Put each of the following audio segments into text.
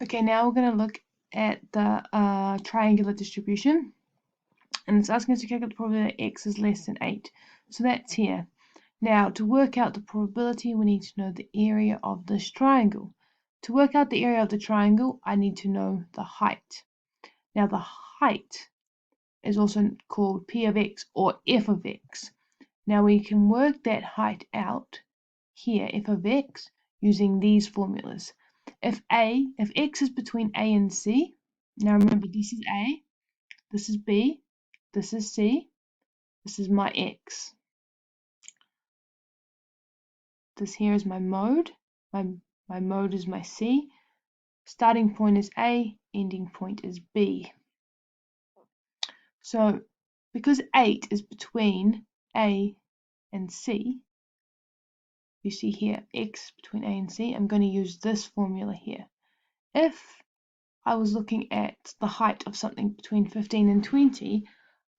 Okay, now we're going to look at the triangular distribution, and it's asking us to calculate the probability that x is less than 8. So that's here. Now, to work out the probability, we need to know the area of this triangle. To work out the area of the triangle, I need to know the height. Now, the height is also called P of x or f of x. Now, we can work that height out here, f of x, using these formulas. If x is between a and c, now remember this is a, this is b, this is c, this is my x. This here is my mode. My mode is my C. Starting point is A, ending point is B. So because 8 is between A and C, you see here x between A and C, I'm going to use this formula here. If I was looking at the height of something between 15 and 20,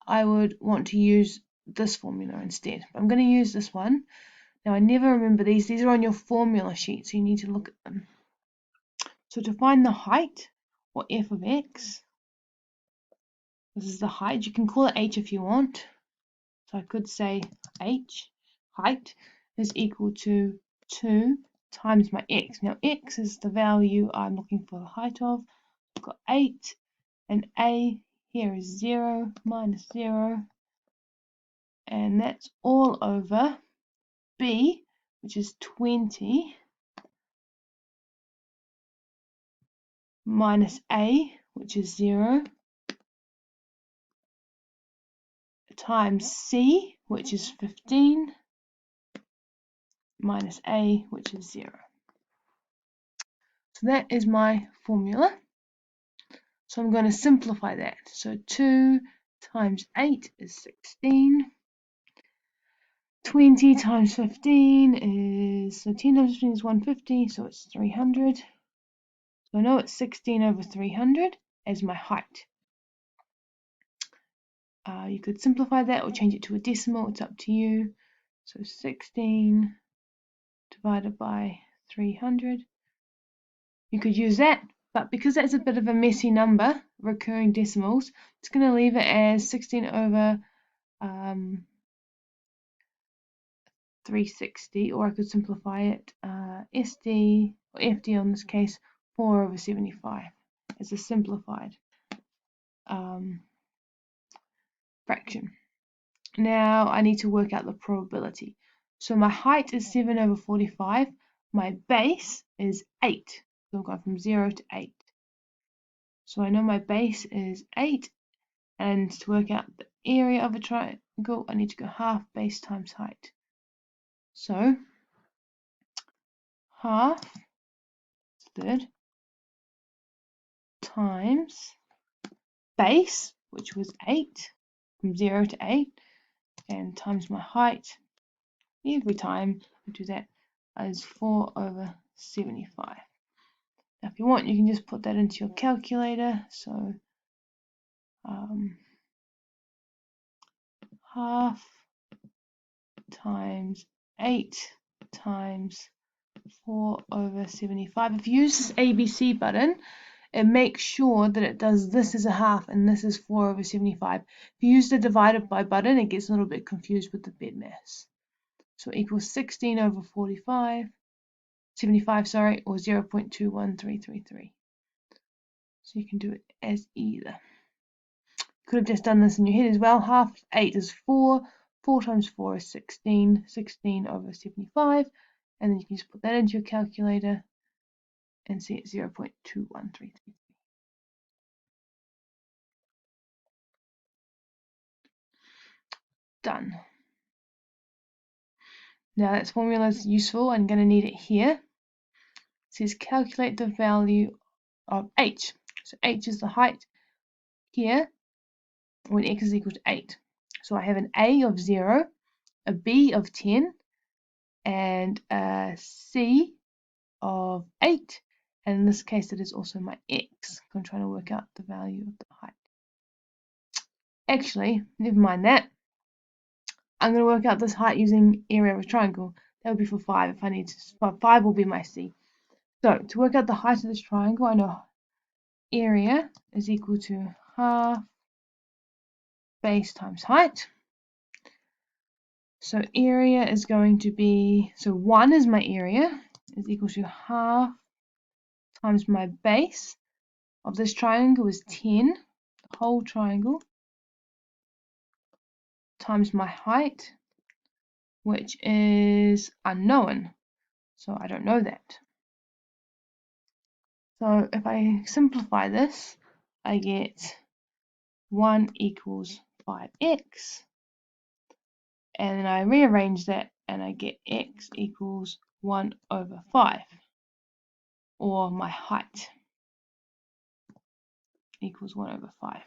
I would want to use this formula instead. I'm going to use this one. Now I never remember these. These are on your formula sheet, so you need to look at them. So to find the height, or f of x, this is the height. You can call it h if you want. So I could say h, height, is equal to 2 times my x. Now x is the value I'm looking for the height of. I've got 8, and a here is 0 minus 0. And that's all over b, which is 20, minus a, which is 0, times c, which is 15, minus a, which is 0. So that is my formula. So I'm going to simplify that. So 2 times 8 is 16. 20 times 15 is, so 10 times 15 is 150, so it's 300. So I know it's 16 over 300 as my height. You could simplify that or change it to a decimal, it's up to you. So 16 divided by 300. You could use that, but because that's a bit of a messy number, recurring decimals, it's going to leave it as 16 over 360, or I could simplify it SD, or FD on this case, 4 over 75 as a simplified fraction. Now I need to work out the probability. So my height is 7 over 45, my base is 8. So I've gone from 0 to 8. So I know my base is 8, and to work out the area of a triangle, I need to go half base times height. So half third times base, which was 8, from 0 to 8, and times my height. Every time I do that is 4 over 75. Now if you want, you can just put that into your calculator. So half times 8 times 4 over 75. If you use this ABC button, it makes sure that it does this as a half and this is 4 over 75. If you use the divided by button, it gets a little bit confused with the BEDMAS. So equals 16 over 75, sorry, or 0.21333. So you can do it as either. You could have just done this in your head as well. Half 8 is 4, 4 times 4 is 16, 16 over 75, and then you can just put that into your calculator and see it's 0.21333. Done. Now that formula is useful. I'm going to need it here. It says calculate the value of h. So h is the height here when x is equal to 8. So I have an a of 0, a b of 10, and a c of 8. And in this case, it is also my x. I'm trying to work out the value of the height. Actually, never mind that. I'm going to work out this height using area of a triangle. That would be for 5 if I need to. 5 will be my c. So to work out the height of this triangle, I know area is equal to half base times height. So area is going to be, so 1 is my area, is equal to half times my base of this triangle is 10, the whole triangle, times my height, which is unknown, so I don't know that. So if I simplify this, I get 1 equals 5x, and then I rearrange that and I get x equals 1 over 5, or my height equals 1 over 5.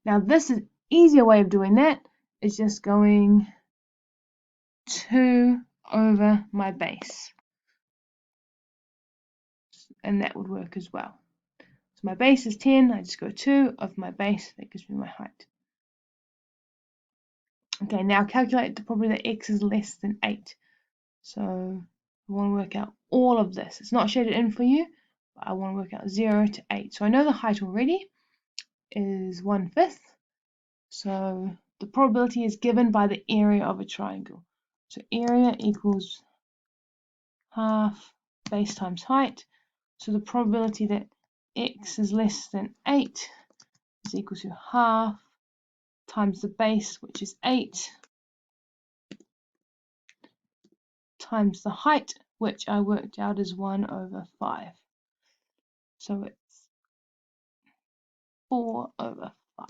Now this is easier way of doing that is just going 2 over my base, and that would work as well. So my base is 10, I just go 2 of my base, that gives me my height. Okay, now calculate the probability that x is less than 8. So I want to work out all of this. It's not shaded in for you, but I want to work out 0 to 8. So I know the height already is 1/5. So the probability is given by the area of a triangle. So area equals half base times height. So the probability that x is less than 8 is equal to half times the base, which is 8, times the height, which I worked out is 1 over 5. So it's 4 over 5.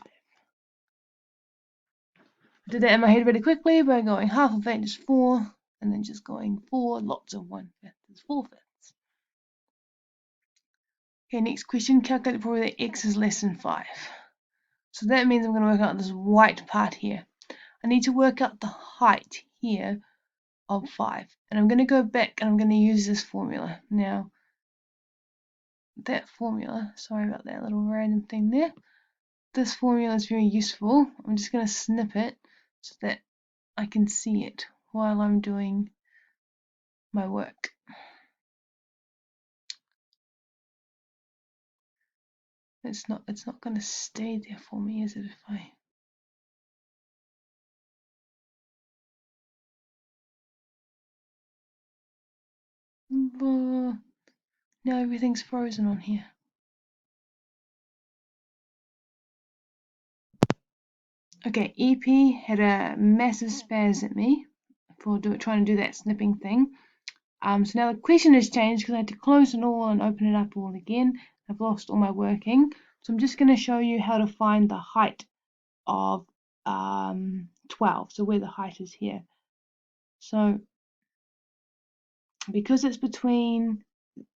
I did that in my head really quickly by going half of 8 is 4, and then just going 4 lots of 1/5 is 4/5. Okay, next question, calculate the probability that x is less than 5. So that means I'm going to work out this white part here. I need to work out the height here of 5. And I'm going to go back and I'm going to use this formula. Now, that formula, sorry about that little random thing there. This formula is very useful. I'm just going to snip it so that I can see it while I'm doing my work. It's not going to stay there for me, is it, if I... Now everything's frozen on here. Okay, EP had a massive spaz at me for trying to do that snipping thing. So now the question has changed because I had to close it all and open it up all again. I've lost all my working. So I'm just going to show you how to find the height of 12. So where the height is here. So because it's between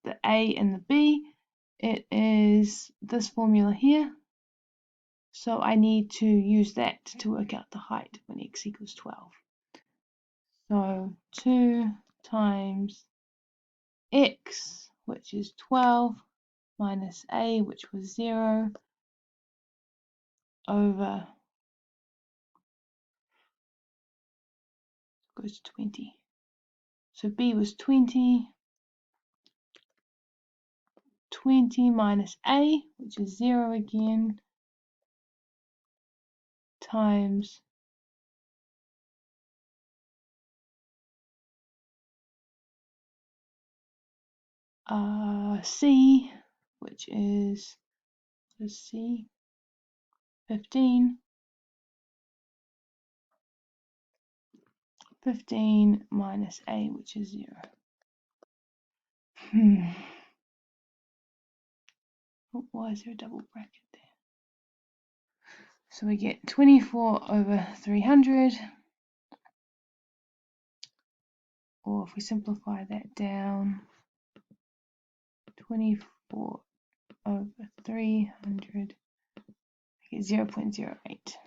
the A and the B, it is this formula here. So I need to use that to work out the height when x equals 12. So 2 times x, which is 12, minus a, which was 0, over, goes to 20. So b was 20, 20 minus a, which is 0 again, times c, which is, let's see, 15. 15 minus a, which is 0. Why is there a double bracket there? So we get 24 over 300, or if we simplify that down, 24 over 300, I get 0.08.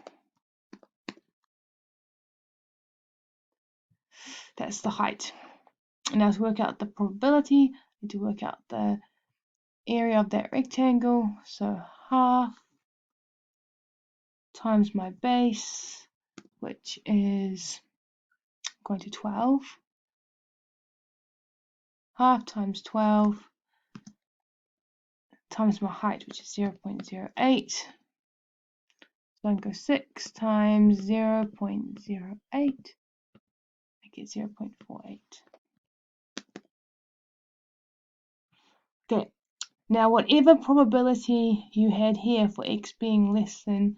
That's the height. Now to work out the probability, I need to work out the area of that rectangle. So half times my base, which is going to 12. Half times 12, times my height, which is 0.08. So I can go 6 times 0.08. I get 0.48. Okay, now whatever probability you had here for x being less than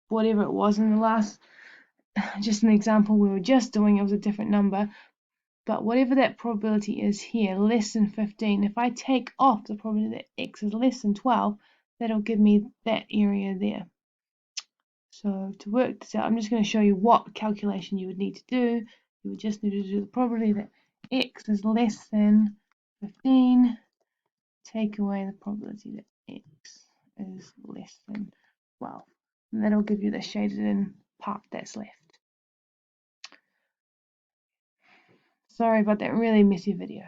whatever it was in the last, just an example we were just doing, it was a different number, but whatever that probability is here, less than 15, if I take off the probability that x is less than 12, that'll give me that area there. So to work this out, I'm just going to show you what calculation you would need to do. You would just need to do the probability that x is less than 15, take away the probability that x is less than 12. And that'll give you the shaded in part that's left. Sorry about that really messy video.